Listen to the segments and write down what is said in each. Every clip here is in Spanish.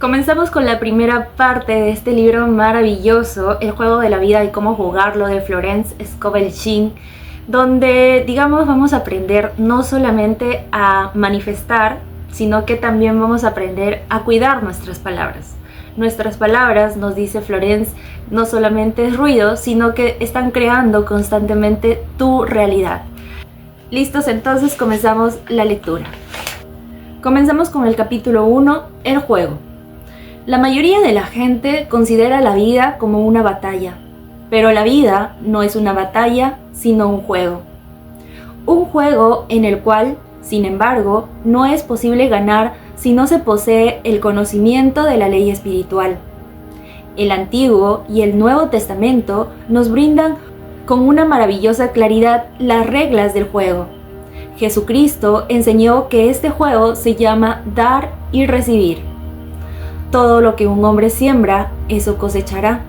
Comenzamos con la primera parte de este libro maravilloso, El juego de la vida y cómo jugarlo, de Florence Scovel Shinn, donde, vamos a aprender no solamente a manifestar, sino que también vamos a aprender a cuidar nuestras palabras. Nuestras palabras, nos dice Florence, no solamente es ruido, sino que están creando constantemente tu realidad. Listos, entonces comenzamos la lectura. Comenzamos con el capítulo 1, el juego. La mayoría de la gente considera la vida como una batalla, pero la vida no es una batalla, sino un juego. Un juego en el cual, sin embargo, no es posible ganar si no se posee el conocimiento de la ley espiritual. El Antiguo y el Nuevo Testamento nos brindan con una maravillosa claridad las reglas del juego. Jesucristo enseñó que este juego se llama dar y recibir. Todo lo que un hombre siembra, eso cosechará.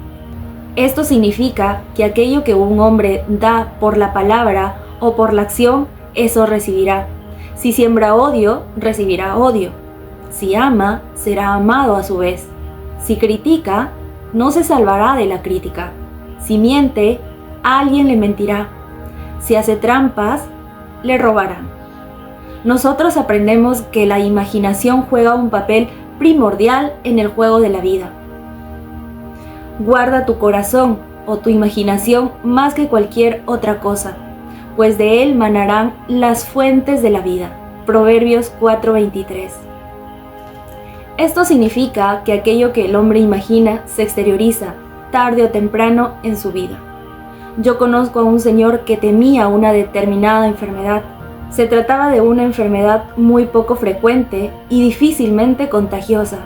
Esto significa que aquello que un hombre da por la palabra o por la acción, eso recibirá. Si siembra odio, recibirá odio. Si ama, será amado a su vez. Si critica, no se salvará de la crítica. Si miente, alguien le mentirá. Si hace trampas, le robarán. Nosotros aprendemos que la imaginación juega un papel primordial en el juego de la vida. Guarda tu corazón o tu imaginación más que cualquier otra cosa, pues de él manarán las fuentes de la vida. Proverbios 4:23. Esto significa que aquello que el hombre imagina se exterioriza, tarde o temprano, en su vida. Yo conozco a un señor que temía una determinada enfermedad. Se trataba de una enfermedad muy poco frecuente y difícilmente contagiosa,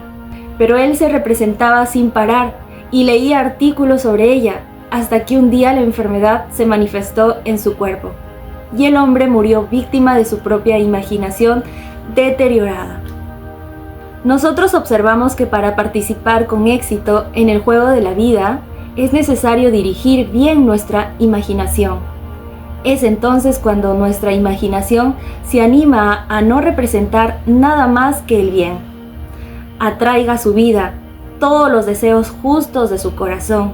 pero él se representaba sin parar y leía artículos sobre ella, hasta que un día la enfermedad se manifestó en su cuerpo, y el hombre murió víctima de su propia imaginación deteriorada. Nosotros observamos que para participar con éxito en el juego de la vida, es necesario dirigir bien nuestra imaginación. Es entonces cuando nuestra imaginación se anima a no representar nada más que el bien. Atraiga a su vida todos los deseos justos de su corazón,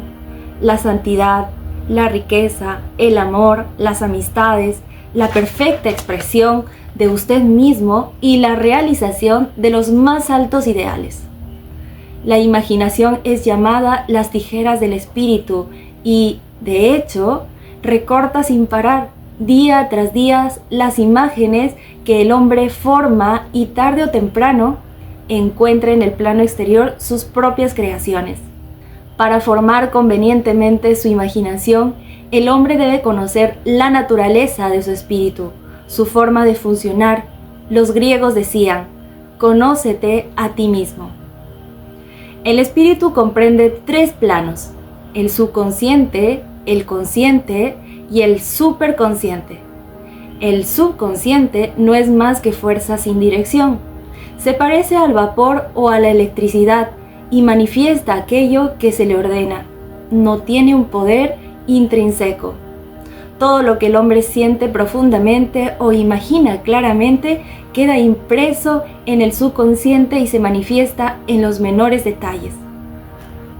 la santidad, la riqueza, el amor, las amistades, la perfecta expresión de usted mismo y la realización de los más altos ideales. La imaginación es llamada las tijeras del espíritu y, de hecho, recorta sin parar, día tras día, las imágenes que el hombre forma y tarde o temprano encuentra en el plano exterior sus propias creaciones. Para formar convenientemente su imaginación, el hombre debe conocer la naturaleza de su espíritu, su forma de funcionar. Los griegos decían, conócete a ti mismo. El espíritu comprende 3 planos, el subconsciente, el consciente y el superconsciente. El subconsciente no es más que fuerza sin dirección. Se parece al vapor o a la electricidad y manifiesta aquello que se le ordena. No tiene un poder intrínseco. Todo lo que el hombre siente profundamente o imagina claramente queda impreso en el subconsciente y se manifiesta en los menores detalles.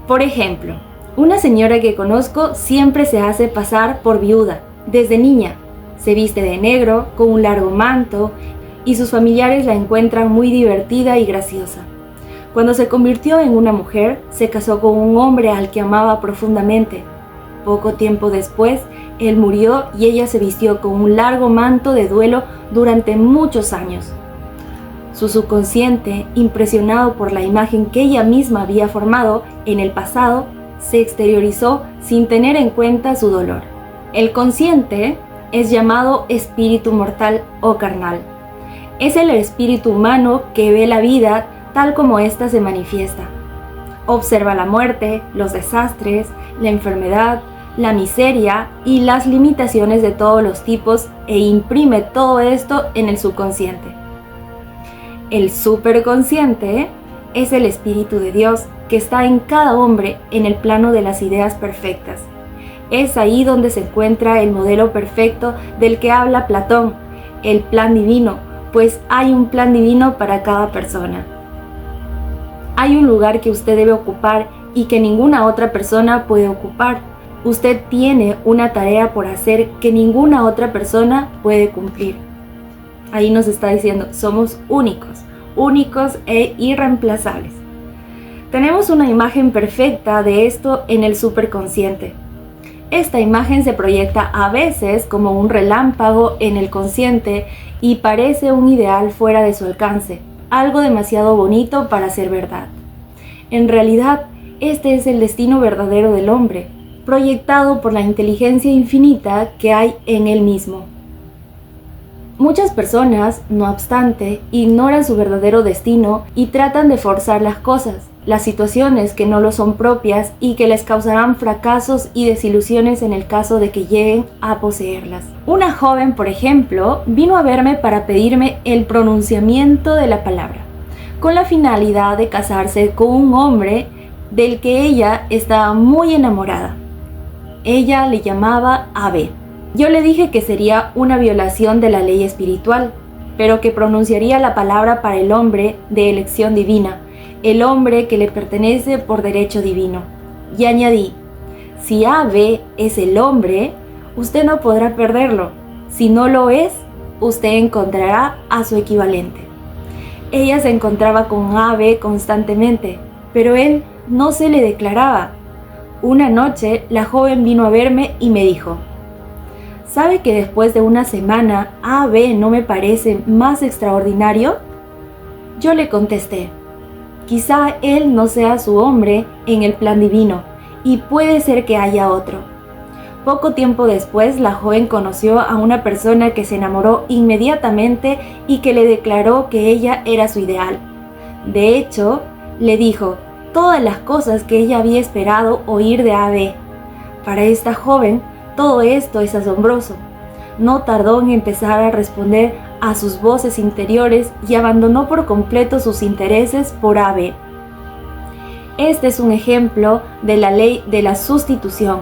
Por ejemplo, una señora que conozco siempre se hace pasar por viuda, desde niña. Se viste de negro, con un largo manto, y sus familiares la encuentran muy divertida y graciosa. Cuando se convirtió en una mujer, se casó con un hombre al que amaba profundamente. Poco tiempo después, él murió y ella se vistió con un largo manto de duelo durante muchos años. Su subconsciente, impresionado por la imagen que ella misma había formado en el pasado, se exteriorizó sin tener en cuenta su dolor. El consciente es llamado espíritu mortal o carnal. Es el espíritu humano que ve la vida tal como ésta se manifiesta. Observa la muerte, los desastres, la enfermedad, la miseria y las limitaciones de todos los tipos e imprime todo esto en el subconsciente. El superconsciente es el Espíritu de Dios que está en cada hombre en el plano de las ideas perfectas. Es ahí donde se encuentra el modelo perfecto del que habla Platón, el plan divino, pues hay un plan divino para cada persona. Hay un lugar que usted debe ocupar y que ninguna otra persona puede ocupar. Usted tiene una tarea por hacer que ninguna otra persona puede cumplir. Ahí nos está diciendo, somos únicos e irreemplazables. Tenemos una imagen perfecta de esto en el superconsciente. Esta imagen se proyecta a veces como un relámpago en el consciente y parece un ideal fuera de su alcance, algo demasiado bonito para ser verdad. En realidad, este es el destino verdadero del hombre, proyectado por la inteligencia infinita que hay en él mismo. Muchas personas, no obstante, ignoran su verdadero destino y tratan de forzar las cosas, las situaciones que no lo son propias y que les causarán fracasos y desilusiones en el caso de que lleguen a poseerlas. Una joven, por ejemplo, vino a verme para pedirme el pronunciamiento de la palabra, con la finalidad de casarse con un hombre del que ella estaba muy enamorada. Ella le llamaba Ave. Yo le dije que sería una violación de la ley espiritual, pero que pronunciaría la palabra para el hombre de elección divina, el hombre que le pertenece por derecho divino. Y añadí, si Ave es el hombre, usted no podrá perderlo. Si no lo es, usted encontrará a su equivalente. Ella se encontraba con Ave constantemente, pero él no se le declaraba. Una noche, la joven vino a verme y me dijo, ¿sabe que después de una semana, Ave no me parece más extraordinario? Yo le contesté, quizá él no sea su hombre en el plan divino, y puede ser que haya otro. Poco tiempo después, la joven conoció a una persona que se enamoró inmediatamente y que le declaró que ella era su ideal. De hecho, le dijo todas las cosas que ella había esperado oír de Ave. Para esta joven, todo esto es asombroso. No tardó en empezar a responder a sus voces interiores y abandonó por completo sus intereses por Ave. Este es un ejemplo de la ley de la sustitución.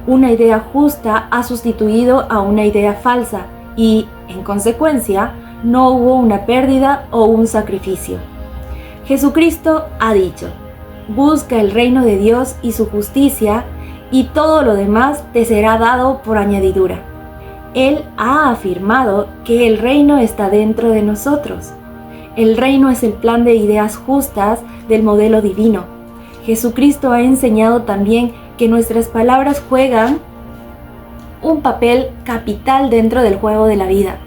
Una idea justa ha sustituido a una idea falsa y, en consecuencia, no hubo una pérdida o un sacrificio. Jesucristo ha dicho, busca el reino de Dios y su justicia, y todo lo demás te será dado por añadidura. Él ha afirmado que el reino está dentro de nosotros. El reino es el plan de ideas justas del modelo divino. Jesucristo ha enseñado también que nuestras palabras juegan un papel capital dentro del juego de la vida.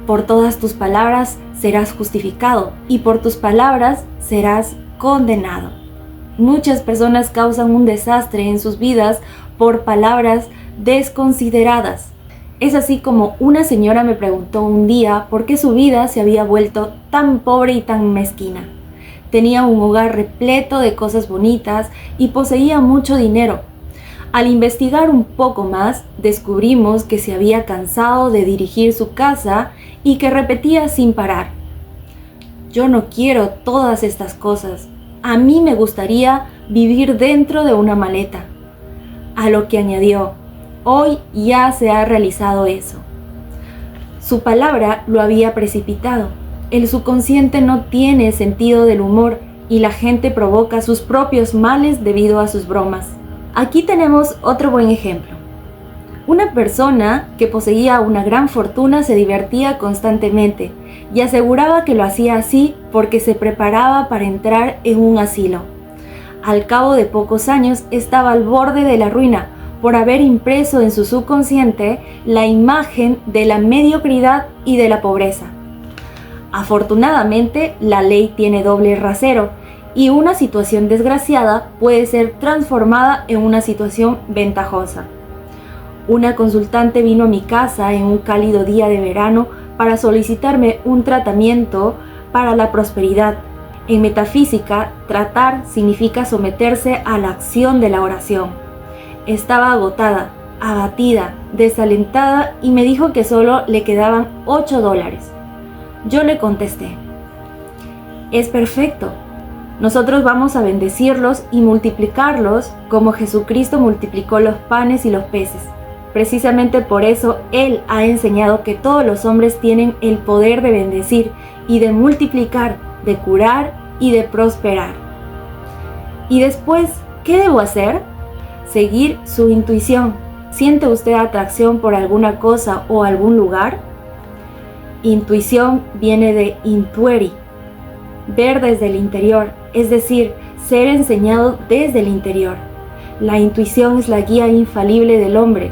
Por todas tus palabras serás justificado y por tus palabras serás condenado. Muchas personas causan un desastre en sus vidas por palabras desconsideradas. Es así como una señora me preguntó un día por qué su vida se había vuelto tan pobre y tan mezquina. Tenía un hogar repleto de cosas bonitas y poseía mucho dinero. Al investigar un poco más, descubrimos que se había cansado de dirigir su casa y que repetía sin parar: yo no quiero todas estas cosas. A mí me gustaría vivir dentro de una maleta. A lo que añadió, hoy ya se ha realizado eso. Su palabra lo había precipitado. El subconsciente no tiene sentido del humor y la gente provoca sus propios males debido a sus bromas. Aquí tenemos otro buen ejemplo. Una persona que poseía una gran fortuna se divertía constantemente y aseguraba que lo hacía así porque se preparaba para entrar en un asilo. Al cabo de pocos años estaba al borde de la ruina por haber impreso en su subconsciente la imagen de la mediocridad y de la pobreza. Afortunadamente, la ley tiene doble rasero y una situación desgraciada puede ser transformada en una situación ventajosa. Una consultante vino a mi casa en un cálido día de verano para solicitarme un tratamiento para la prosperidad. En metafísica, tratar significa someterse a la acción de la oración. Estaba agotada, abatida, desalentada y me dijo que solo le quedaban $8. Yo le contesté: es perfecto. Nosotros vamos a bendecirlos y multiplicarlos como Jesucristo multiplicó los panes y los peces. Precisamente por eso Él ha enseñado que todos los hombres tienen el poder de bendecir y de multiplicar, de curar y de prosperar. ¿Y después qué debo hacer? Seguir su intuición. ¿Siente usted atracción por alguna cosa o algún lugar? Intuición viene de intueri, ver desde el interior, es decir, ser enseñado desde el interior. La intuición es la guía infalible del hombre.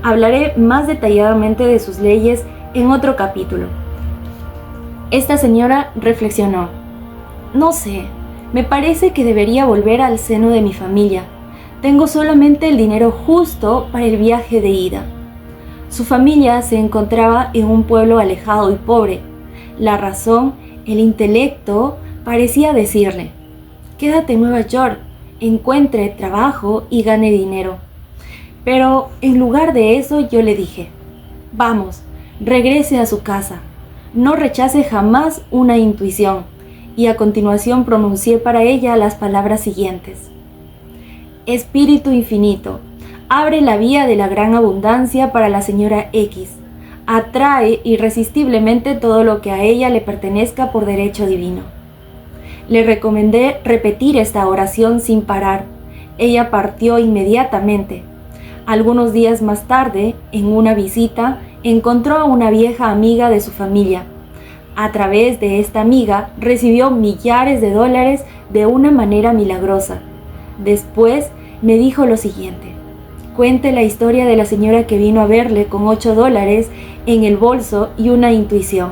Hablaré más detalladamente de sus leyes en otro capítulo. Esta señora reflexionó. No sé, me parece que debería volver al seno de mi familia. Tengo solamente el dinero justo para el viaje de ida. Su familia se encontraba en un pueblo alejado y pobre. La razón, el intelecto, parecía decirle: quédate en Nueva York, encuentre trabajo y gane dinero. Pero en lugar de eso yo le dije: vamos, regrese a su casa. No rechace jamás una intuición. Y a continuación pronuncié para ella las palabras siguientes: Espíritu infinito, abre la vía de la gran abundancia para la señora X. Atrae irresistiblemente todo lo que a ella le pertenezca por derecho divino. Le recomendé repetir esta oración sin parar. Ella partió inmediatamente. Algunos días más tarde, en una visita, encontró a una vieja amiga de su familia. A través de esta amiga recibió millares de dólares de una manera milagrosa. Después me dijo lo siguiente: cuente la historia de la señora que vino a verle con $8 en el bolso y una intuición.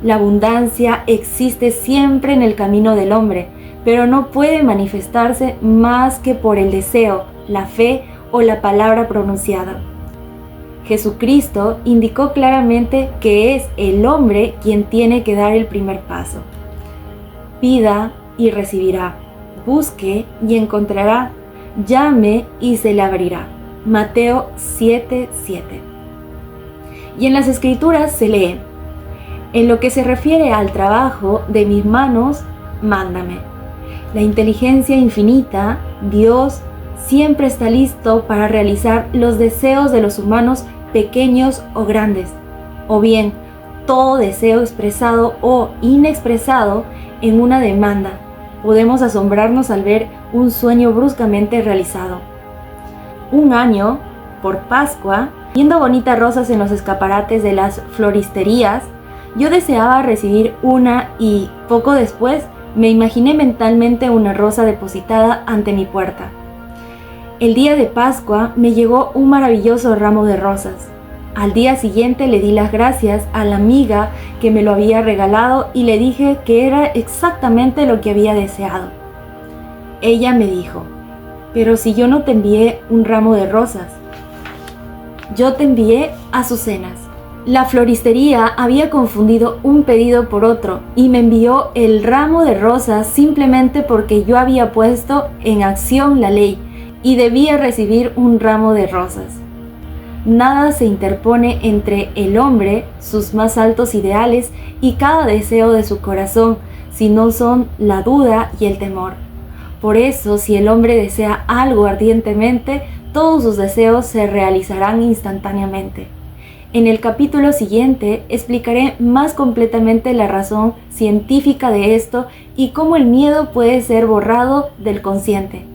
La abundancia existe siempre en el camino del hombre, pero no puede manifestarse más que por el deseo, la fe o la palabra pronunciada. Jesucristo indicó claramente que es el hombre quien tiene que dar el primer paso. Pida y recibirá, busque y encontrará, llame y se le abrirá. Mateo 7:7. Y en las Escrituras se lee: en lo que se refiere al trabajo de mis manos, mándame. La inteligencia infinita, Dios, siempre está listo para realizar los deseos de los humanos, pequeños o grandes, o bien todo deseo expresado o inexpresado en una demanda. Podemos asombrarnos al ver un sueño bruscamente realizado. Un año, por Pascua, viendo bonitas rosas en los escaparates de las floristerías, yo deseaba recibir una y, poco después, me imaginé mentalmente una rosa depositada ante mi puerta. El día de Pascua me llegó un maravilloso ramo de rosas. Al día siguiente le di las gracias a la amiga que me lo había regalado y le dije que era exactamente lo que había deseado. Ella me dijo: pero si yo no te envié un ramo de rosas, yo te envié azucenas. La floristería había confundido un pedido por otro y me envió el ramo de rosas simplemente porque yo había puesto en acción la ley y debía recibir un ramo de rosas. Nada se interpone entre el hombre, sus más altos ideales y cada deseo de su corazón, sino son la duda y el temor. Por eso, si el hombre desea algo ardientemente, todos sus deseos se realizarán instantáneamente. En el capítulo siguiente explicaré más completamente la razón científica de esto y cómo el miedo puede ser borrado del consciente.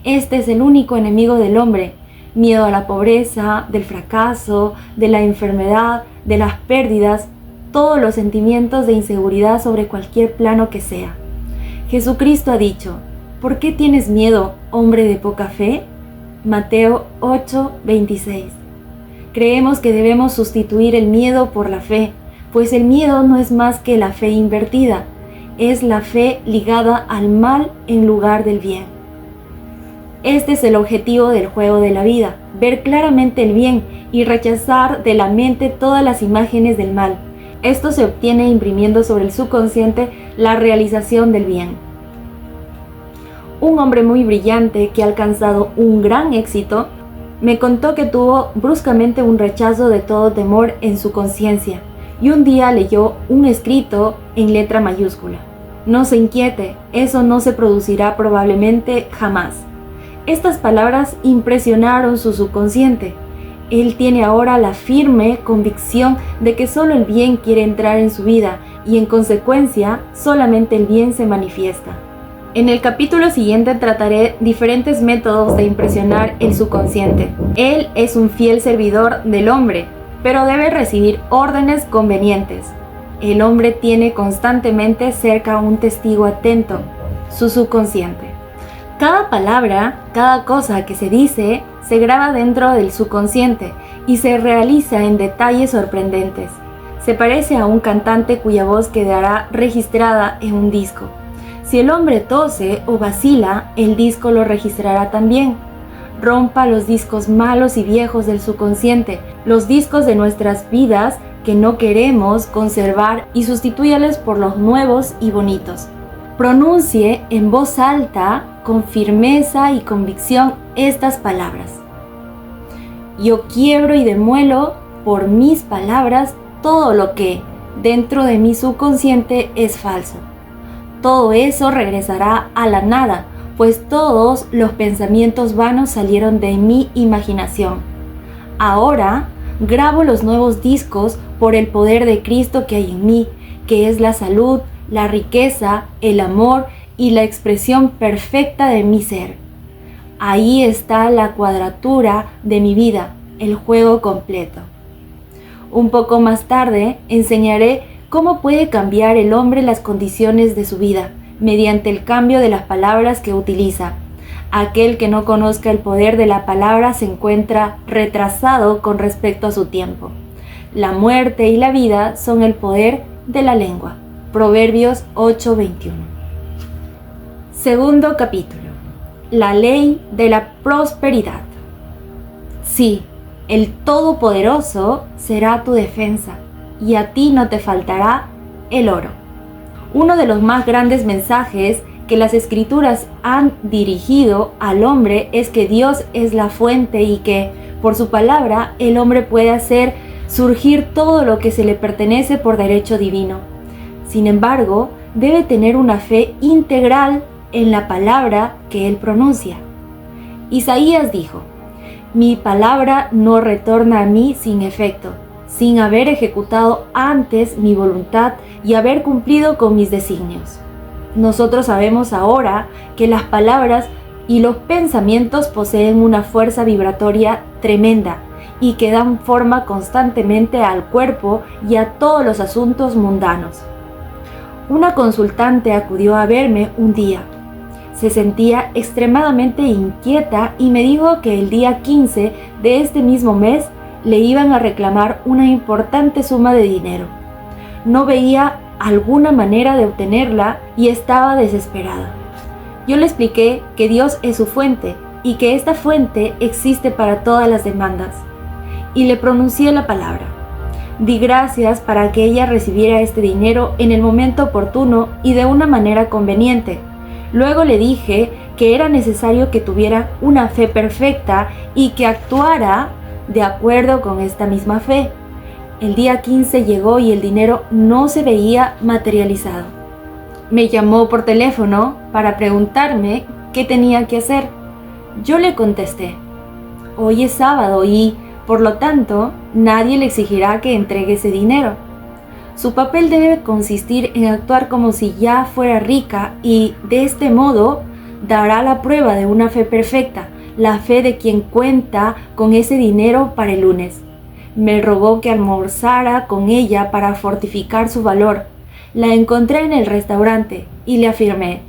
Este es el único enemigo del hombre: miedo a la pobreza, del fracaso, de la enfermedad, de las pérdidas, todos los sentimientos de inseguridad sobre cualquier plano que sea. Jesucristo ha dicho: ¿por qué tienes miedo, hombre de poca fe? Mateo 8:26. Creemos que debemos sustituir el miedo por la fe, pues el miedo no es más que la fe invertida, es la fe ligada al mal en lugar del bien. Este es el objetivo del juego de la vida: ver claramente el bien y rechazar de la mente todas las imágenes del mal. Esto se obtiene imprimiendo sobre el subconsciente la realización del bien. Un hombre muy brillante que ha alcanzado un gran éxito me contó que tuvo bruscamente un rechazo de todo temor en su conciencia y un día leyó un escrito en letra mayúscula: no se inquiete, eso no se producirá probablemente jamás. Estas palabras impresionaron su subconsciente. Él tiene ahora la firme convicción de que solo el bien quiere entrar en su vida y en consecuencia solamente el bien se manifiesta. En el capítulo siguiente trataré diferentes métodos de impresionar el subconsciente. Él es un fiel servidor del hombre, pero debe recibir órdenes convenientes. El hombre tiene constantemente cerca un testigo atento, su subconsciente. Cada palabra, cada cosa que se dice, se graba dentro del subconsciente y se realiza en detalles sorprendentes. Se parece a un cantante cuya voz quedará registrada en un disco. Si el hombre tose o vacila, el disco lo registrará también. Rompa los discos malos y viejos del subconsciente, los discos de nuestras vidas que no queremos conservar, y sustitúyales por los nuevos y bonitos. Pronuncie en voz alta, con firmeza y convicción, estas palabras. Yo quiebro y demuelo por mis palabras todo lo que dentro de mi subconsciente es falso. Todo eso regresará a la nada, pues todos los pensamientos vanos salieron de mi imaginación. Ahora grabo los nuevos discos por el poder de Cristo que hay en mí, que es la salud, la riqueza, el amor y la expresión perfecta de mi ser. Ahí está la cuadratura de mi vida, el juego completo. Un poco más tarde enseñaré cómo puede cambiar el hombre las condiciones de su vida mediante el cambio de las palabras que utiliza. Aquel que no conozca el poder de la palabra se encuentra retrasado con respecto a su tiempo. La muerte y la vida son el poder de la lengua. Proverbios 8:21. Segundo capítulo. La ley de la prosperidad. Sí, el Todopoderoso será tu defensa, y a ti no te faltará el oro. Uno de los más grandes mensajes que las Escrituras han dirigido al hombre es que Dios es la fuente y que, por su palabra, el hombre puede hacer surgir todo lo que se le pertenece por derecho divino. Sin embargo, debe tener una fe integral en la palabra que él pronuncia. Isaías dijo: mi palabra no retorna a mí sin efecto, sin haber ejecutado antes mi voluntad y haber cumplido con mis designios. Nosotros sabemos ahora que las palabras y los pensamientos poseen una fuerza vibratoria tremenda y que dan forma constantemente al cuerpo y a todos los asuntos mundanos. Una consultante acudió a verme un día. Se sentía extremadamente inquieta y me dijo que el día 15 de este mismo mes le iban a reclamar una importante suma de dinero. No veía alguna manera de obtenerla y estaba desesperada. Yo le expliqué que Dios es su fuente y que esta fuente existe para todas las demandas. Y le pronuncié la palabra. Di gracias para que ella recibiera este dinero en el momento oportuno y de una manera conveniente. Luego le dije que era necesario que tuviera una fe perfecta y que actuara de acuerdo con esta misma fe. El día 15 llegó y el dinero no se veía materializado. Me llamó por teléfono para preguntarme qué tenía que hacer. Yo le contesté: hoy es sábado y, por lo tanto, nadie le exigirá que entregue ese dinero. Su papel debe consistir en actuar como si ya fuera rica y, de este modo, dará la prueba de una fe perfecta, la fe de quien cuenta con ese dinero para el lunes. Me rogó que almorzara con ella para fortificar su valor. La encontré en el restaurante y le afirmé: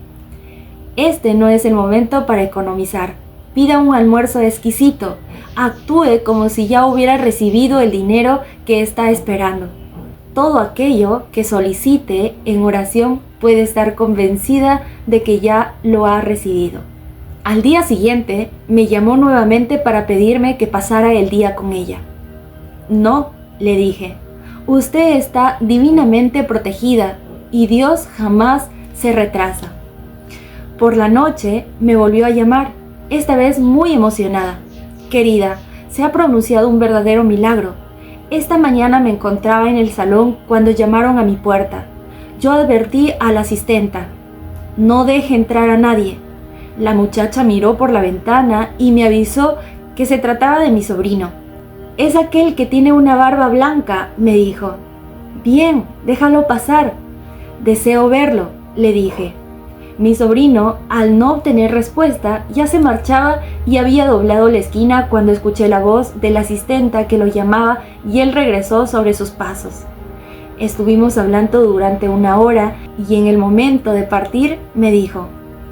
este no es el momento para economizar. Pida un almuerzo exquisito. Actúe como si ya hubiera recibido el dinero que está esperando. Todo aquello que solicite en oración puede estar convencida de que ya lo ha recibido. Al día siguiente me llamó nuevamente para pedirme que pasara el día con ella. No, le dije, usted está divinamente protegida y Dios jamás se retrasa. Por la noche me volvió a llamar, esta vez muy emocionada. Querida, se ha pronunciado un verdadero milagro. Esta mañana me encontraba en el salón cuando llamaron a mi puerta. Yo advertí a la asistenta: no deje entrar a nadie. La muchacha miró por la ventana y me avisó que se trataba de mi sobrino. Es aquel que tiene una barba blanca, me dijo. Bien, déjalo pasar. Deseo verlo, le dije. Mi sobrino, al no obtener respuesta, ya se marchaba y había doblado la esquina cuando escuché la voz de la asistenta que lo llamaba y él regresó sobre sus pasos. Estuvimos hablando durante 1 hora y en el momento de partir me dijo: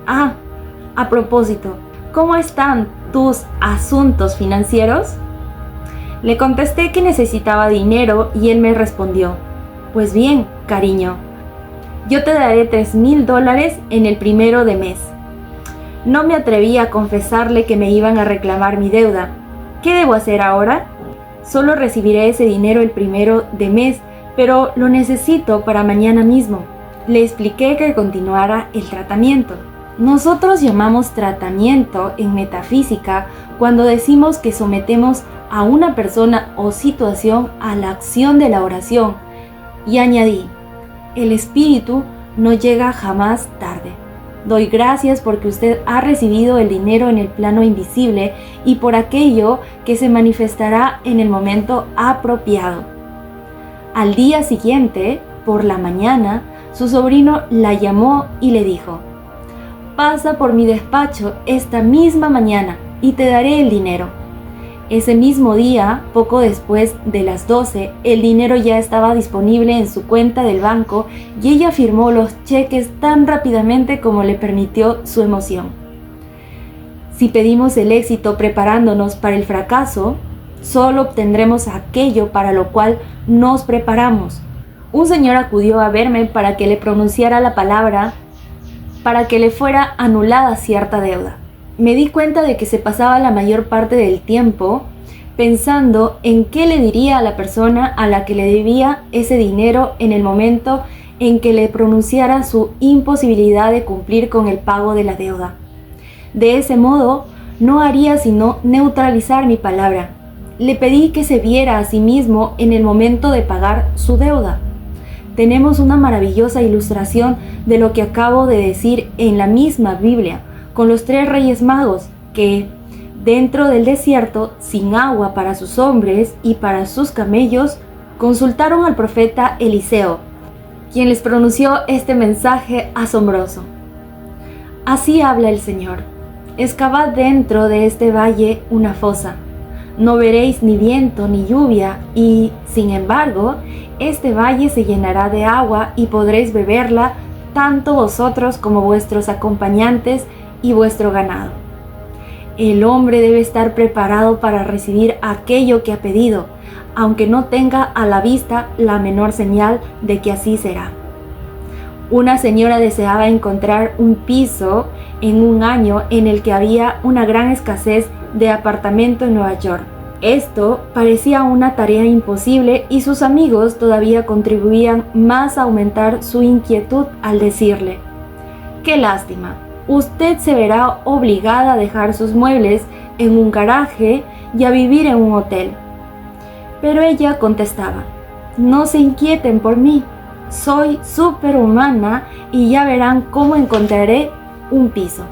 a propósito, ¿cómo están tus asuntos financieros? Le contesté que necesitaba dinero y él me respondió: pues bien, cariño, yo te daré $3,000 en el primero de mes. No me atreví a confesarle que me iban a reclamar mi deuda. ¿Qué debo hacer ahora? Solo recibiré ese dinero el primero de mes, pero lo necesito para mañana mismo. Le expliqué que continuara el tratamiento. Nosotros llamamos tratamiento en metafísica cuando decimos que sometemos a una persona o situación a la acción de la oración. Y añadí: el espíritu no llega jamás tarde. Doy gracias porque usted ha recibido el dinero en el plano invisible y por aquello que se manifestará en el momento apropiado. Al día siguiente, por la mañana, su sobrino la llamó y le dijo: pasa por mi despacho esta misma mañana y te daré el dinero. Ese mismo día, poco después de las 12, el dinero ya estaba disponible en su cuenta del banco y ella firmó los cheques tan rápidamente como le permitió su emoción. Si pedimos el éxito preparándonos para el fracaso, solo obtendremos aquello para lo cual nos preparamos. Un señor acudió a verme para que le pronunciara la palabra para que le fuera anulada cierta deuda. Me di cuenta de que se pasaba la mayor parte del tiempo pensando en qué le diría a la persona a la que le debía ese dinero en el momento en que le pronunciara su imposibilidad de cumplir con el pago de la deuda. De ese modo, no haría sino neutralizar mi palabra. Le pedí que se viera a sí mismo en el momento de pagar su deuda. Tenemos una maravillosa ilustración de lo que acabo de decir en la misma Biblia, con los 3 reyes magos que, dentro del desierto, sin agua para sus hombres y para sus camellos, consultaron al profeta Eliseo, quien les pronunció este mensaje asombroso. Así habla el Señor: excavad dentro de este valle una fosa. No veréis ni viento ni lluvia, y, sin embargo, este valle se llenará de agua y podréis beberla tanto vosotros como vuestros acompañantes y vuestro ganado. El hombre debe estar preparado para recibir aquello que ha pedido, aunque no tenga a la vista la menor señal de que así será. Una señora deseaba encontrar un piso en un año en el que había una gran escasez de apartamento en Nueva York. Esto parecía una tarea imposible y sus amigos todavía contribuían más a aumentar su inquietud al decirle: ¡qué lástima! Usted se verá obligada a dejar sus muebles en un garaje y a vivir en un hotel. Pero ella contestaba: no se inquieten por mí, soy superhumana y ya verán cómo encontraré un piso.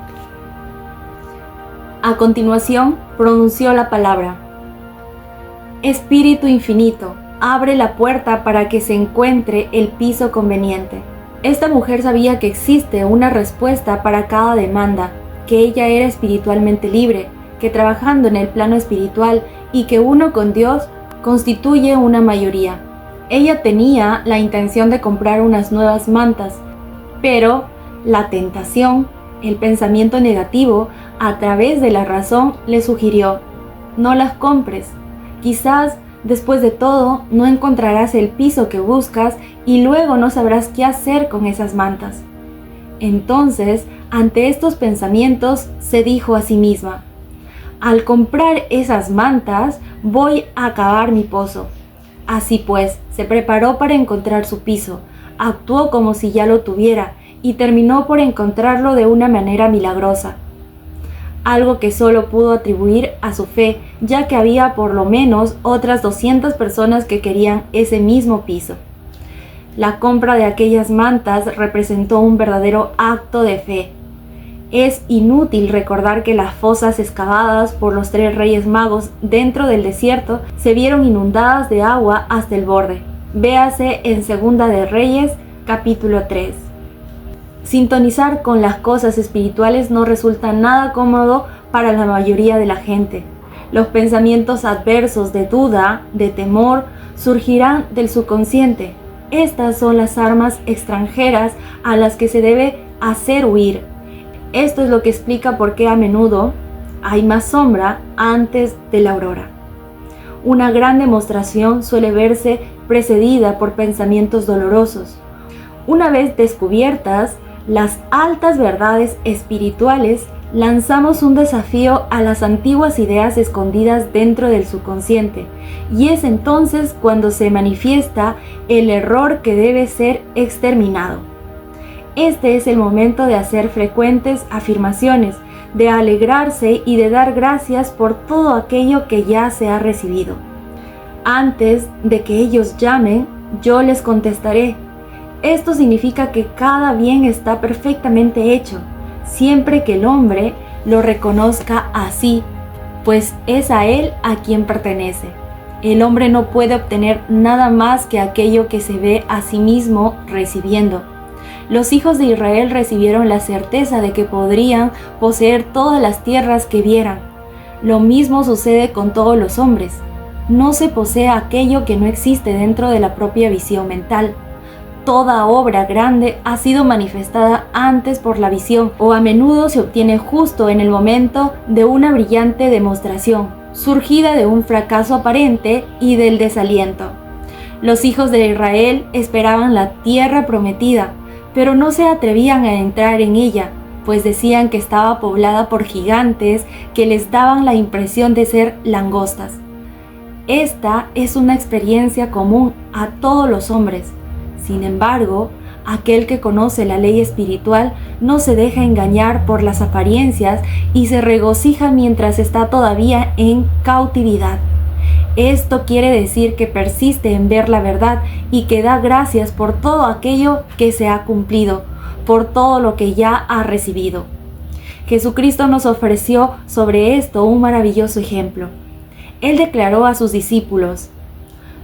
A continuación pronunció la palabra: Espíritu infinito, abre la puerta para que se encuentre el piso conveniente. Esta mujer sabía que existe una respuesta para cada demanda, que ella era espiritualmente libre, que trabajando en el plano espiritual y que uno con Dios constituye una mayoría. Ella tenía la intención de comprar unas nuevas mantas, pero la tentación, el pensamiento negativo, a través de la razón le sugirió: no las compres. Quizás, después de todo, no encontrarás el piso que buscas y luego no sabrás qué hacer con esas mantas. Entonces, ante estos pensamientos, se dijo a sí misma: al comprar esas mantas, voy a cavar mi pozo. Así pues, se preparó para encontrar su piso, actuó como si ya lo tuviera y terminó por encontrarlo de una manera milagrosa. Algo que solo pudo atribuir a su fe, ya que había por lo menos otras 200 personas que querían ese mismo piso. La compra de aquellas mantas representó un verdadero acto de fe. Es inútil recordar que las fosas excavadas por los 3 reyes magos dentro del desierto se vieron inundadas de agua hasta el borde. Véase en Segunda de Reyes capítulo 3. Sintonizar con las cosas espirituales no resulta nada cómodo para la mayoría de la gente. Los pensamientos adversos de duda, de temor, surgirán del subconsciente. Estas son las armas extranjeras a las que se debe hacer huir. Esto es lo que explica por qué a menudo hay más sombra antes de la aurora. Una gran demostración suele verse precedida por pensamientos dolorosos. Una vez descubiertas las altas verdades espirituales, lanzamos un desafío a las antiguas ideas escondidas dentro del subconsciente, y es entonces cuando se manifiesta el error que debe ser exterminado. Este es el momento de hacer frecuentes afirmaciones, de alegrarse y de dar gracias por todo aquello que ya se ha recibido. Antes de que ellos llamen, yo les contestaré. Esto significa que cada bien está perfectamente hecho, siempre que el hombre lo reconozca así, pues es a él a quien pertenece. El hombre no puede obtener nada más que aquello que se ve a sí mismo recibiendo. Los hijos de Israel recibieron la certeza de que podrían poseer todas las tierras que vieran. Lo mismo sucede con todos los hombres. No se posee aquello que no existe dentro de la propia visión mental. Toda obra grande ha sido manifestada antes por la visión, o a menudo se obtiene justo en el momento de una brillante demostración, surgida de un fracaso aparente y del desaliento. Los hijos de Israel esperaban la tierra prometida, pero no se atrevían a entrar en ella, pues decían que estaba poblada por gigantes que les daban la impresión de ser langostas. Esta es una experiencia común a todos los hombres. Sin embargo, aquel que conoce la ley espiritual no se deja engañar por las apariencias y se regocija mientras está todavía en cautividad. Esto quiere decir que persiste en ver la verdad y que da gracias por todo aquello que se ha cumplido, por todo lo que ya ha recibido. Jesucristo nos ofreció sobre esto un maravilloso ejemplo. Él declaró a sus discípulos: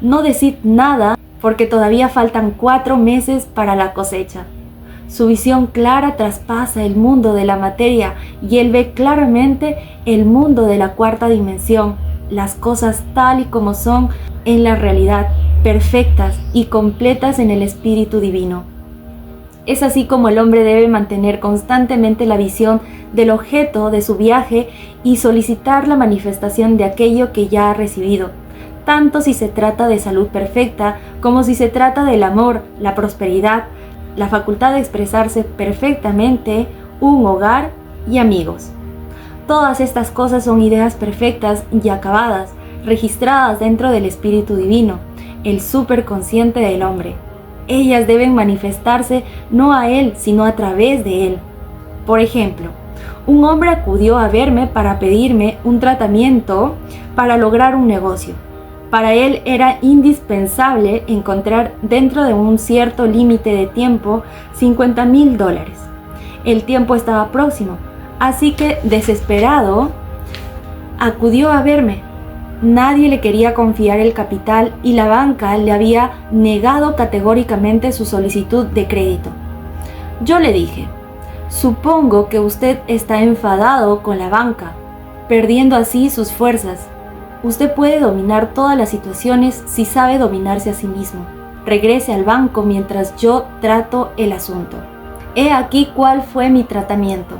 «No decid nada, porque todavía faltan 4 meses para la cosecha». Su visión clara traspasa el mundo de la materia y él ve claramente el mundo de la cuarta dimensión, las cosas tal y como son en la realidad, perfectas y completas en el Espíritu Divino. Es así como el hombre debe mantener constantemente la visión del objeto de su viaje y solicitar la manifestación de aquello que ya ha recibido, tanto si se trata de salud perfecta como si se trata del amor, la prosperidad, la facultad de expresarse perfectamente, un hogar y amigos. Todas estas cosas son ideas perfectas y acabadas, registradas dentro del Espíritu Divino, el superconsciente del hombre. Ellas deben manifestarse no a él, sino a través de él. Por ejemplo, un hombre acudió a verme para pedirme un tratamiento para lograr un negocio. Para él era indispensable encontrar dentro de un cierto límite de tiempo $50,000. El tiempo estaba próximo, así que desesperado acudió a verme. Nadie le quería confiar el capital y la banca le había negado categóricamente su solicitud de crédito. Yo le dije: «Supongo que usted está enfadado con la banca, perdiendo así sus fuerzas. Usted puede dominar todas las situaciones si sabe dominarse a sí mismo. Regrese al banco mientras yo trato el asunto». He aquí cuál fue mi tratamiento.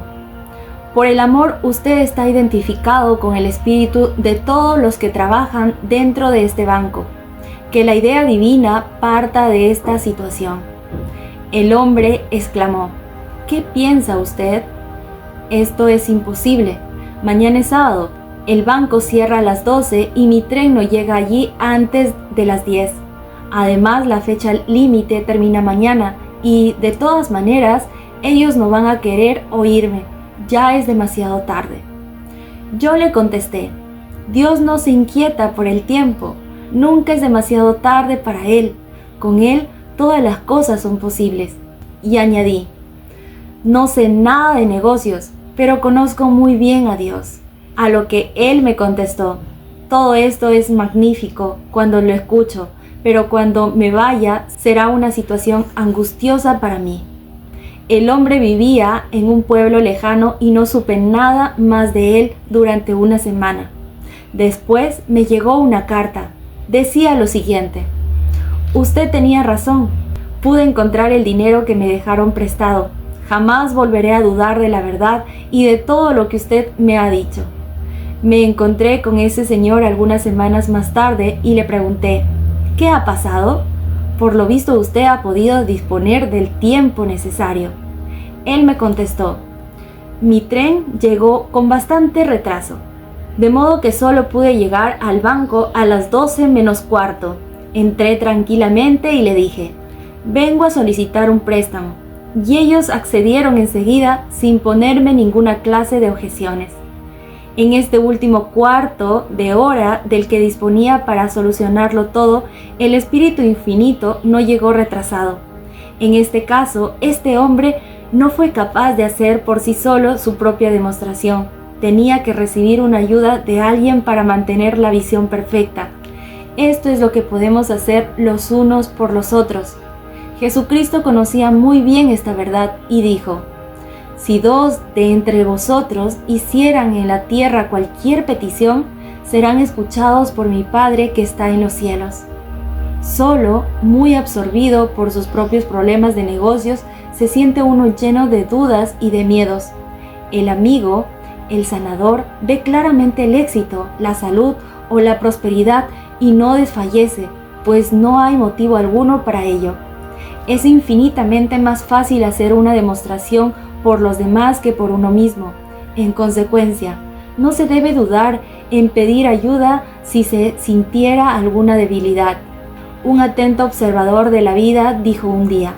Por el amor, usted está identificado con el espíritu de todos los que trabajan dentro de este banco. Que la idea divina parta de esta situación. El hombre exclamó: «¿Qué piensa usted? Esto es imposible. Mañana es sábado. El banco cierra a las 12 y mi tren no llega allí antes de las 10. Además, la fecha límite termina mañana y, de todas maneras, ellos no van a querer oírme. Ya es demasiado tarde». Yo le contesté: «Dios no se inquieta por el tiempo. Nunca es demasiado tarde para Él. Con Él todas las cosas son posibles». Y añadí: «No sé nada de negocios, pero conozco muy bien a Dios». A lo que él me contestó: «Todo esto es magnífico cuando lo escucho, pero cuando me vaya será una situación angustiosa para mí. El hombre vivía en un pueblo lejano y no supe nada más de él durante una semana. Después me llegó una carta. Decía lo siguiente: usted tenía razón. Pude encontrar el dinero que me dejaron prestado. Jamás volveré a dudar de la verdad y de todo lo que usted me ha dicho. Me encontré con ese señor algunas semanas más tarde y le pregunté: ¿qué ha pasado? Por lo visto usted ha podido disponer del tiempo necesario. Él me contestó: mi tren llegó con bastante retraso, de modo que solo pude llegar al banco a las 12 menos cuarto. Entré tranquilamente y le dije: vengo a solicitar un préstamo, y ellos accedieron enseguida sin ponerme ninguna clase de objeciones. En este último cuarto de hora del que disponía para solucionarlo todo, el Espíritu Infinito no llegó retrasado. En este caso, este hombre no fue capaz de hacer por sí solo su propia demostración. Tenía que recibir una ayuda de alguien para mantener la visión perfecta. Esto es lo que podemos hacer los unos por los otros. Jesucristo conocía muy bien esta verdad y dijo: si dos de entre vosotros hicieran en la tierra cualquier petición, serán escuchados por mi Padre que está en los cielos. Solo, muy absorbido por sus propios problemas de negocios, se siente uno lleno de dudas y de miedos. El amigo, el sanador, ve claramente el éxito, la salud o la prosperidad y no desfallece, pues no hay motivo alguno para ello. Es infinitamente más fácil hacer una demostración por los demás que por uno mismo. En consecuencia, no se debe dudar en pedir ayuda si se sintiera alguna debilidad. Un atento observador de la vida dijo un día: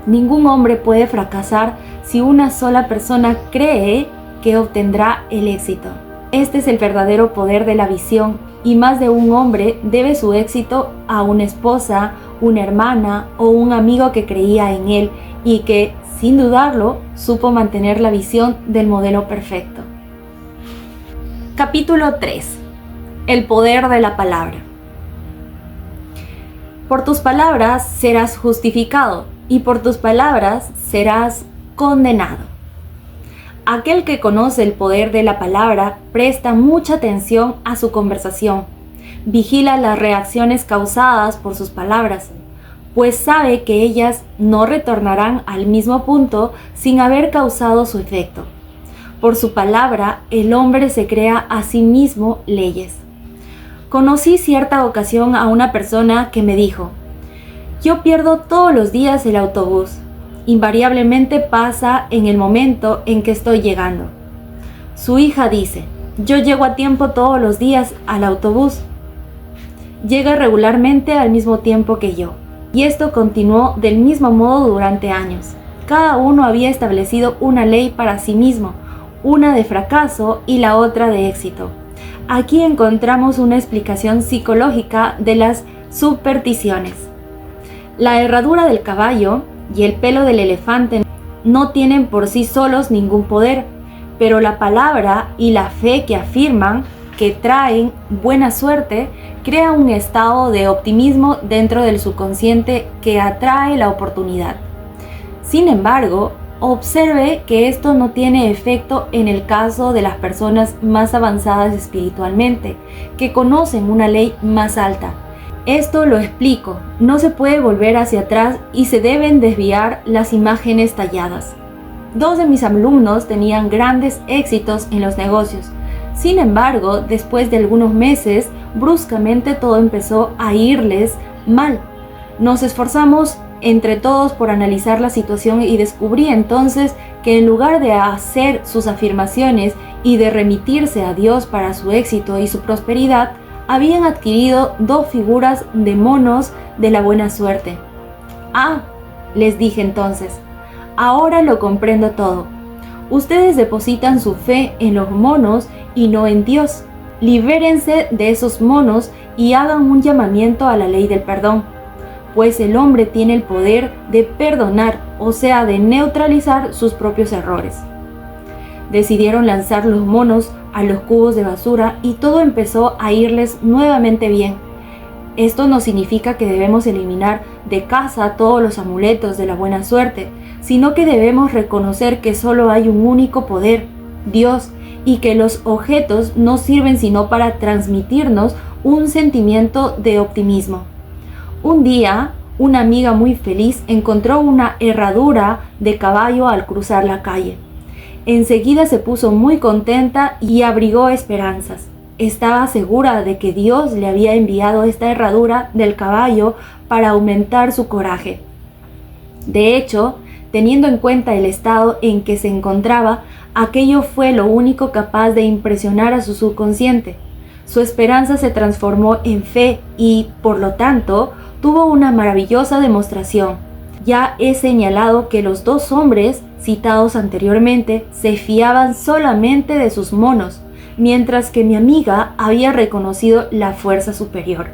ningún hombre puede fracasar si una sola persona cree que obtendrá el éxito. Este es el verdadero poder de la visión, y más de un hombre debe su éxito a una esposa, una hermana o un amigo que creía en él y que, sin dudarlo, supo mantener la visión del modelo perfecto. Capítulo 3. El poder de la palabra. Por tus palabras serás justificado, y por tus palabras serás condenado. Aquel que conoce el poder de la palabra presta mucha atención a su conversación, vigila las reacciones causadas por sus palabras, pues sabe que ellas no retornarán al mismo punto sin haber causado su efecto. Por su palabra, el hombre se crea a sí mismo leyes. Conocí cierta ocasión a una persona que me dijo: yo pierdo todos los días el autobús. Invariablemente pasa en el momento en que estoy llegando. Su hija dice: yo llego a tiempo todos los días al autobús. Llega regularmente al mismo tiempo que yo. Y esto continuó del mismo modo durante años. Cada uno había establecido una ley para sí mismo, una de fracaso y la otra de éxito. Aquí encontramos una explicación psicológica de las supersticiones. La herradura del caballo y el pelo del elefante no tienen por sí solos ningún poder, pero la palabra y la fe que afirman que traen buena suerte crea un estado de optimismo dentro del subconsciente que atrae la oportunidad. Sin embargo, observe que esto no tiene efecto en el caso de las personas más avanzadas espiritualmente, que conocen una ley más alta. Esto lo explico: no se puede volver hacia atrás y se deben desviar las imágenes talladas. Dos de mis alumnos tenían grandes éxitos en los negocios. Sin embargo, después de algunos meses, bruscamente todo empezó a irles mal. Nos esforzamos entre todos por analizar la situación y descubrí entonces que en lugar de hacer sus afirmaciones y de remitirse a Dios para su éxito y su prosperidad, habían adquirido dos figuras de monos de la buena suerte. Ah, les dije entonces, ahora lo comprendo todo. Ustedes depositan su fe en los monos y no en Dios. Libérense de esos monos y hagan un llamamiento a la ley del perdón, pues el hombre tiene el poder de perdonar, o sea, de neutralizar sus propios errores. Decidieron lanzar los monos a los cubos de basura y todo empezó a irles nuevamente bien. Esto no significa que debemos eliminar de casa todos los amuletos de la buena suerte, sino que debemos reconocer que solo hay un único poder, Dios, y que los objetos no sirven sino para transmitirnos un sentimiento de optimismo. Un día, una amiga muy feliz encontró una herradura de caballo al cruzar la calle. Enseguida se puso muy contenta y abrigó esperanzas. Estaba segura de que Dios le había enviado esta herradura del caballo para aumentar su coraje. De hecho, teniendo en cuenta el estado en que se encontraba, aquello fue lo único capaz de impresionar a su subconsciente. Su esperanza se transformó en fe y, por lo tanto, tuvo una maravillosa demostración. Ya he señalado que los dos hombres citados anteriormente se fiaban solamente de sus monos, mientras que mi amiga había reconocido la fuerza superior.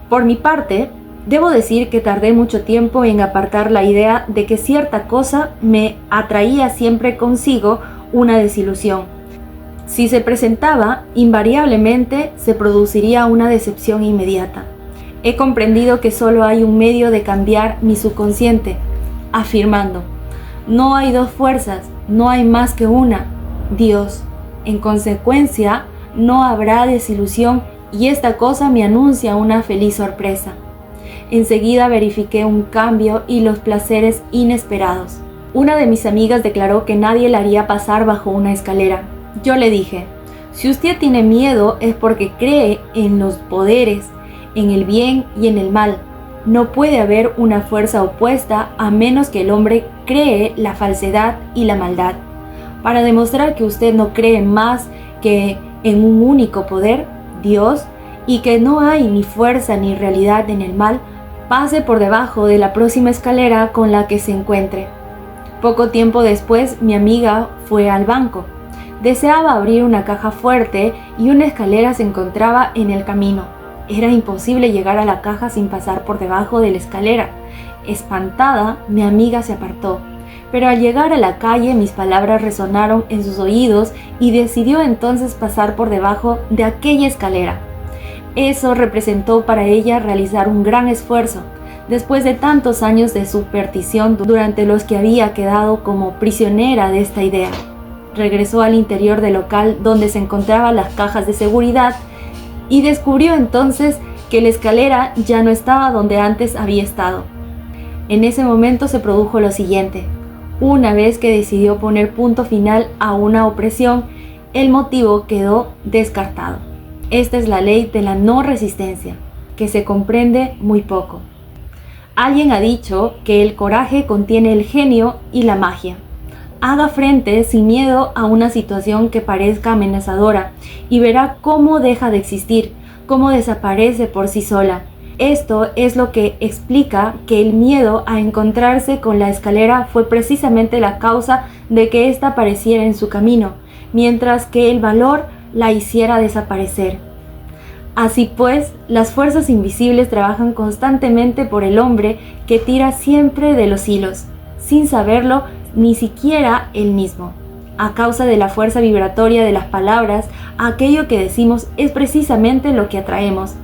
Por mi parte, debo decir que tardé mucho tiempo en apartar la idea de que cierta cosa me atraía siempre consigo una desilusión. Si se presentaba, invariablemente se produciría una decepción inmediata. He comprendido que solo hay un medio de cambiar mi subconsciente, afirmando: no hay dos fuerzas, no hay más que una, Dios. En consecuencia, no habrá desilusión y esta cosa me anuncia una feliz sorpresa. Enseguida verifiqué un cambio y los placeres inesperados. Una de mis amigas declaró que nadie la haría pasar bajo una escalera. Yo le dije: si usted tiene miedo es porque cree en los poderes, en el bien y en el mal. No puede haber una fuerza opuesta a menos que el hombre cree la falsedad y la maldad. Para demostrar que usted no cree más que en un único poder, Dios, y que no hay ni fuerza ni realidad en el mal, pase por debajo de la próxima escalera con la que se encuentre. Poco tiempo después, mi amiga fue al banco. Deseaba abrir una caja fuerte y una escalera se encontraba en el camino. Era imposible llegar a la caja sin pasar por debajo de la escalera. Espantada, mi amiga se apartó. Pero al llegar a la calle mis palabras resonaron en sus oídos y decidió entonces pasar por debajo de aquella escalera. Eso representó para ella realizar un gran esfuerzo, después de tantos años de superstición durante los que había quedado como prisionera de esta idea. Regresó al interior del local donde se encontraban las cajas de seguridad y descubrió entonces que la escalera ya no estaba donde antes había estado. En ese momento se produjo lo siguiente. Una vez que decidió poner punto final a una opresión, el motivo quedó descartado. Esta es la ley de la no resistencia, que se comprende muy poco. Alguien ha dicho que el coraje contiene el genio y la magia. Haga frente sin miedo a una situación que parezca amenazadora y verá cómo deja de existir, cómo desaparece por sí sola. Esto es lo que explica que el miedo a encontrarse con la escalera fue precisamente la causa de que ésta apareciera en su camino, mientras que el valor la hiciera desaparecer. Así pues, las fuerzas invisibles trabajan constantemente por el hombre que tira siempre de los hilos, sin saberlo ni siquiera él mismo. A causa de la fuerza vibratoria de las palabras, aquello que decimos es precisamente lo que atraemos.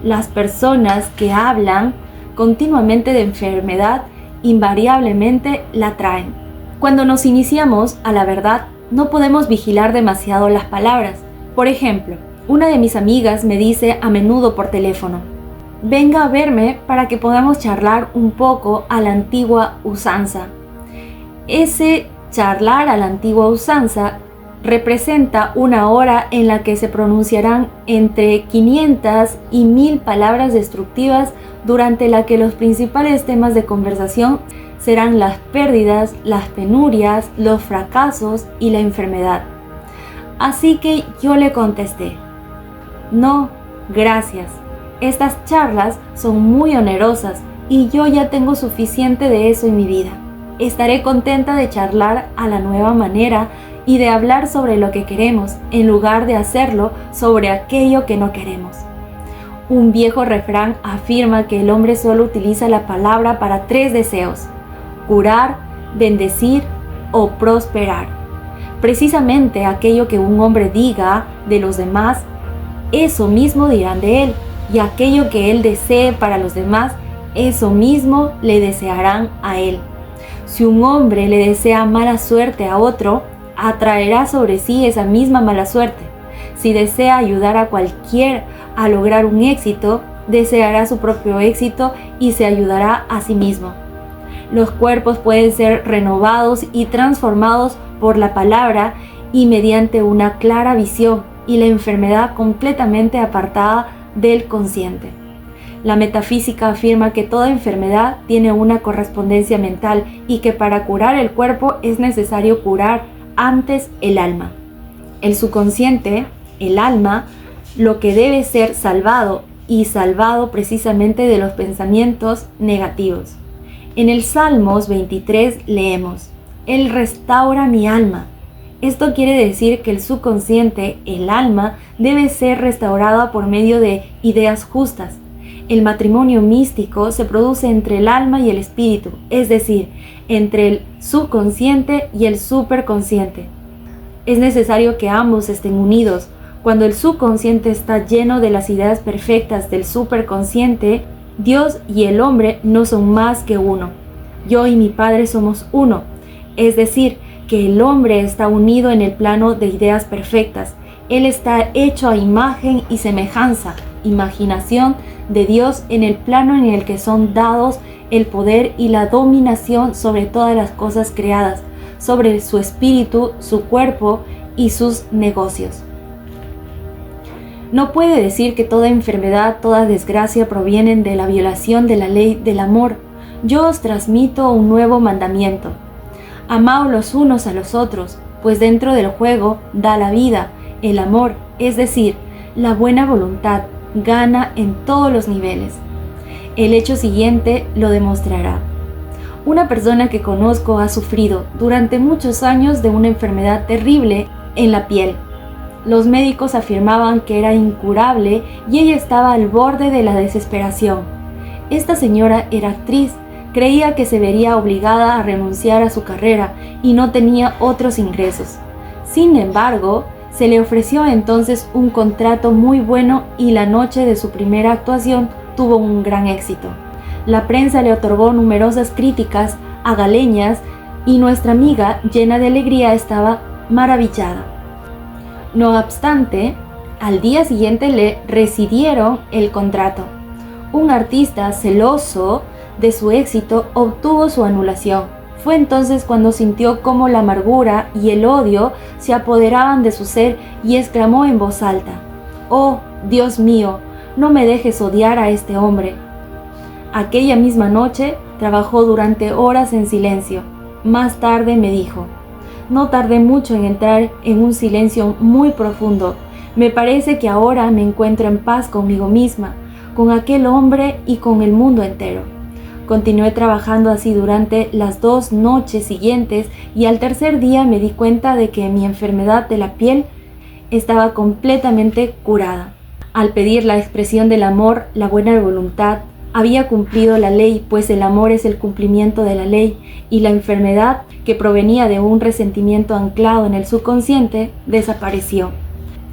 Las personas que hablan continuamente de enfermedad invariablemente la traen. Cuando nos iniciamos a la verdad, no podemos vigilar demasiado las palabras. Por ejemplo, una de mis amigas me dice a menudo por teléfono: venga a verme para que podamos charlar un poco a la antigua usanza. Ese charlar a la antigua usanza representa una hora en la que se pronunciarán entre 500 y 1000 palabras destructivas, durante la que los principales temas de conversación serán las pérdidas, las penurias, los fracasos y la enfermedad. Así que yo le contesté: no, gracias. Estas charlas son muy onerosas y yo ya tengo suficiente de eso en mi vida. Estaré contenta de charlar a la nueva manera y de hablar sobre lo que queremos, en lugar de hacerlo sobre aquello que no queremos. Un viejo refrán afirma que el hombre solo utiliza la palabra para 3 deseos: curar, bendecir o prosperar. Precisamente aquello que un hombre diga de los demás, eso mismo dirán de él. y aquello que él desee para los demás, eso mismo le desearán a él. Si un hombre le desea mala suerte a otro, atraerá sobre sí esa misma mala suerte. Si desea ayudar a cualquiera a lograr un éxito, deseará su propio éxito y se ayudará a sí mismo. Los cuerpos pueden ser renovados y transformados por la palabra y mediante una clara visión, y la enfermedad completamente apartada del consciente. La metafísica afirma que toda enfermedad tiene una correspondencia mental y que para curar el cuerpo es necesario curar antes el alma. El subconsciente, el alma, lo que debe ser salvado y salvado precisamente de los pensamientos negativos. En el Salmos 23 leemos: Él restaura mi alma. Esto quiere decir que el subconsciente, el alma, debe ser restaurada por medio de ideas justas. El matrimonio místico se produce entre el alma y el espíritu, es decir, entre el subconsciente y el superconsciente. Es necesario que ambos estén unidos. Cuando el subconsciente está lleno de las ideas perfectas del superconsciente, Dios y el hombre no son más que uno. Yo y mi Padre somos uno. Es decir, que el hombre está unido en el plano de ideas perfectas. Él está hecho a imagen y semejanza, imaginación de Dios, en el plano en el que son dados el poder y la dominación sobre todas las cosas creadas, sobre su espíritu, su cuerpo y sus negocios. No puede decir que toda enfermedad, toda desgracia provienen de la violación de la ley del amor. Yo os transmito un nuevo mandamiento. Amaos los unos a los otros, pues dentro del juego da la vida, el amor, es decir, la buena voluntad, gana en todos los niveles. El hecho siguiente lo demostrará. Una persona que conozco ha sufrido durante muchos años de una enfermedad terrible en la piel. Los médicos afirmaban que era incurable y ella estaba al borde de la desesperación. Esta señora era actriz. Creía que se vería obligada a renunciar a su carrera y no tenía otros ingresos. Sin embargo, se le ofreció entonces un contrato muy bueno y la noche de su primera actuación tuvo un gran éxito. La prensa le otorgó numerosas críticas hagaleñas y nuestra amiga, llena de alegría, estaba maravillada. No obstante, al día siguiente le rescindieron el contrato. Un artista celoso de su éxito obtuvo su anulación. Fue entonces cuando sintió cómo la amargura y el odio se apoderaban de su ser y exclamó en voz alta: «Oh, Dios mío, no me dejes odiar a este hombre». Aquella misma noche trabajó durante horas en silencio. Más tarde me dijo: «No tardé mucho en entrar en un silencio muy profundo. Me parece que ahora me encuentro en paz conmigo misma, con aquel hombre y con el mundo entero». Continué trabajando así durante las 2 noches siguientes y al tercer día me di cuenta de que mi enfermedad de la piel estaba completamente curada. Al pedir la expresión del amor, la buena voluntad, había cumplido la ley, pues el amor es el cumplimiento de la ley, y la enfermedad, que provenía de un resentimiento anclado en el subconsciente, desapareció.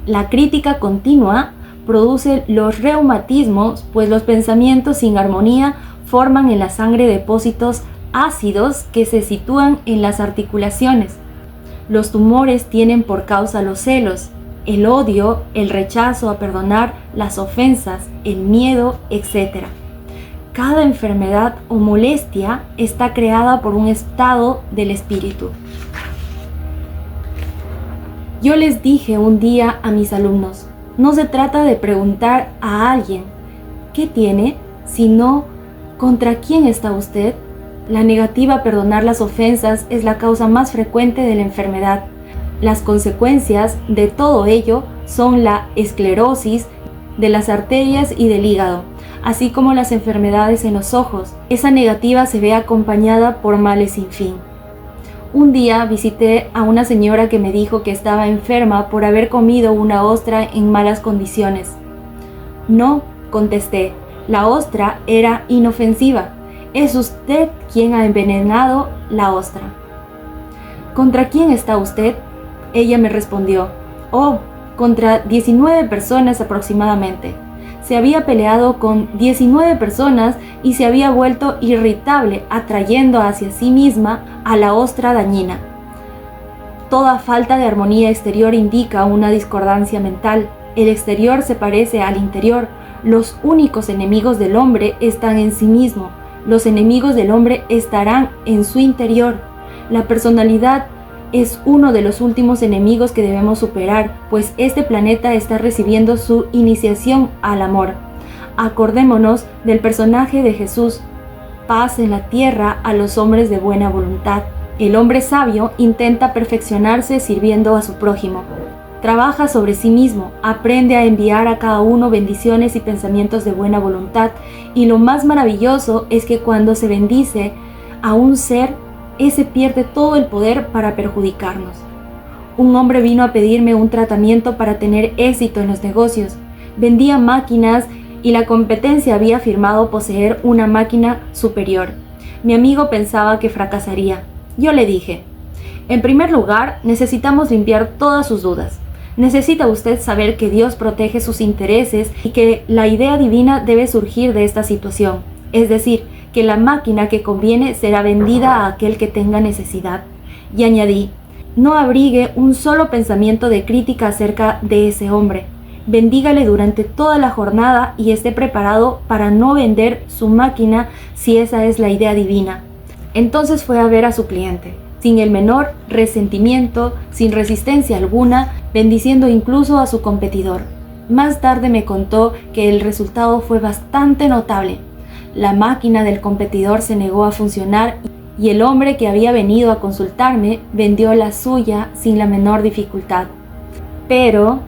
La crítica continua produce los reumatismos, pues los pensamientos sin armonía forman en la sangre depósitos ácidos que se sitúan en las articulaciones. Los tumores tienen por causa los celos, el odio, el rechazo a perdonar, las ofensas, el miedo, etc. Cada enfermedad o molestia está creada por un estado del espíritu. Yo les dije un día a mis alumnos: no se trata de preguntar a alguien ¿qué tiene?, sino ¿contra quién está usted? La negativa a perdonar las ofensas es la causa más frecuente de la enfermedad. Las consecuencias de todo ello son la esclerosis de las arterias y del hígado, así como las enfermedades en los ojos. Esa negativa se ve acompañada por males sin fin. Un día visité a una señora que me dijo que estaba enferma por haber comido una ostra en malas condiciones. No, contesté. La ostra era inofensiva. Es usted quien ha envenenado la ostra. ¿Contra quién está usted? Ella me respondió: oh, contra 19 personas aproximadamente. se había peleado con 19 personas y se había vuelto irritable, atrayendo hacia sí misma a la ostra dañina. Toda falta de armonía exterior indica una discordancia mental. El exterior se parece al interior. Los únicos enemigos del hombre están en sí mismo. Los enemigos del hombre estarán en su interior. La personalidad es uno de los últimos enemigos que debemos superar, pues este planeta está recibiendo su iniciación al amor. Acordémonos del personaje de Jesús: paz en la tierra a los hombres de buena voluntad. El hombre sabio intenta perfeccionarse sirviendo a su prójimo. Trabaja sobre sí mismo, aprende a enviar a cada uno bendiciones y pensamientos de buena voluntad, y lo más maravilloso es que cuando se bendice a un ser, ese pierde todo el poder para perjudicarnos. Un hombre vino a pedirme un tratamiento para tener éxito en los negocios. Vendía máquinas y la competencia había afirmado poseer una máquina superior. Mi amigo pensaba que fracasaría. Yo le dije: en primer lugar, necesitamos limpiar todas sus dudas. Necesita usted saber que Dios protege sus intereses y que la idea divina debe surgir de esta situación. Es decir, que la máquina que conviene será vendida a aquel que tenga necesidad. Y añadí: no abrigue un solo pensamiento de crítica acerca de ese hombre. Bendígale durante toda la jornada y esté preparado para no vender su máquina si esa es la idea divina. Entonces fue a ver a su cliente, sin el menor resentimiento, sin resistencia alguna, bendiciendo incluso a su competidor. Más tarde me contó que el resultado fue bastante notable. La máquina del competidor se negó a funcionar y el hombre que había venido a consultarme vendió la suya sin la menor dificultad. Pero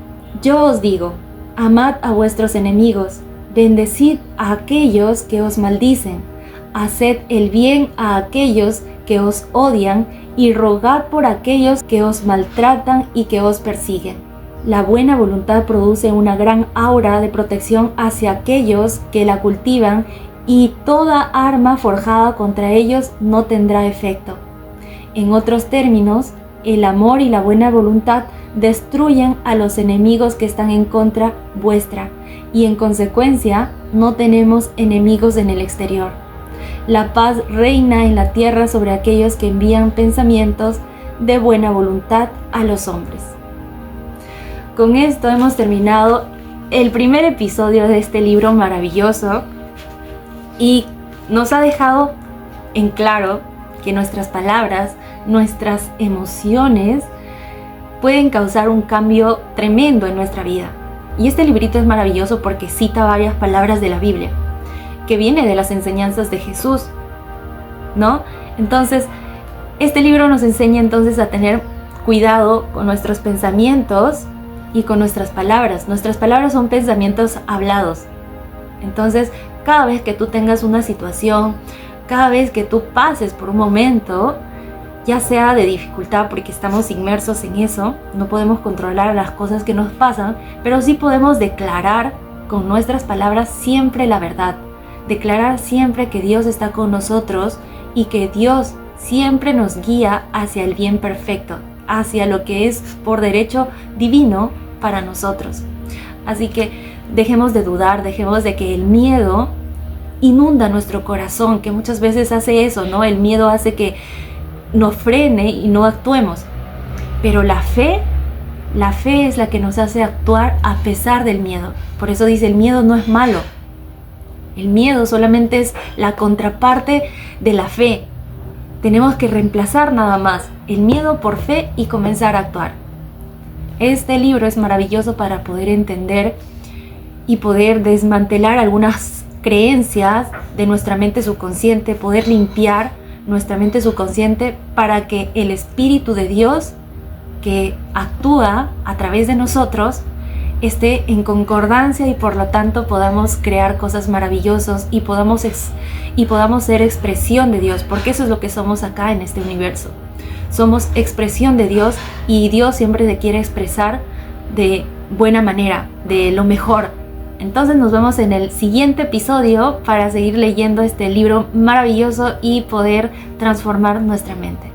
yo os digo: amad a vuestros enemigos, bendecid a aquellos que os maldicen, haced el bien a aquellos que os odian y rogad por aquellos que os maltratan y que os persiguen. La buena voluntad produce una gran aura de protección hacia aquellos que la cultivan, y toda arma forjada contra ellos no tendrá efecto. En otros términos, el amor y la buena voluntad destruyen a los enemigos que están en contra vuestra, y en consecuencia no tenemos enemigos en el exterior. La paz reina en la tierra sobre aquellos que envían pensamientos de buena voluntad a los hombres. Con esto hemos terminado el primer episodio de este libro maravilloso, y nos ha dejado en claro que nuestras palabras, nuestras emociones pueden causar un cambio tremendo en nuestra vida. Y este librito es maravilloso porque cita varias palabras de la Biblia, que viene de las enseñanzas de Jesús, ¿no? Entonces, este libro nos enseña entonces a tener cuidado con nuestros pensamientos y con nuestras palabras. Nuestras palabras son pensamientos hablados. Entonces, cada vez que tú tengas una situación, cada vez que tú pases por un momento, ya sea de dificultad, porque estamos inmersos en eso, no podemos controlar las cosas que nos pasan, pero sí podemos declarar con nuestras palabras siempre la verdad. Declarar siempre que Dios está con nosotros y que Dios siempre nos guía hacia el bien perfecto, hacia lo que es por derecho divino para nosotros. Así que dejemos de dudar, dejemos de que el miedo inunda nuestro corazón, que muchas veces hace eso, ¿no? El miedo hace que nos frene y no actuemos. Pero la fe es la que nos hace actuar a pesar del miedo. Por eso dice: el miedo no es malo. El miedo solamente es la contraparte de la fe. Tenemos que reemplazar nada más el miedo por fe y comenzar a actuar. Este libro es maravilloso para poder entender y poder desmantelar algunas creencias de nuestra mente subconsciente, poder limpiar nuestra mente subconsciente para que el Espíritu de Dios que actúa a través de nosotros esté en concordancia y por lo tanto podamos crear cosas maravillosas y podamos ser expresión de Dios, porque eso es lo que somos acá en este universo. Somos expresión de Dios y Dios siempre te quiere expresar de buena manera, de lo mejor. Entonces nos vemos en el siguiente episodio para seguir leyendo este libro maravilloso y poder transformar nuestra mente.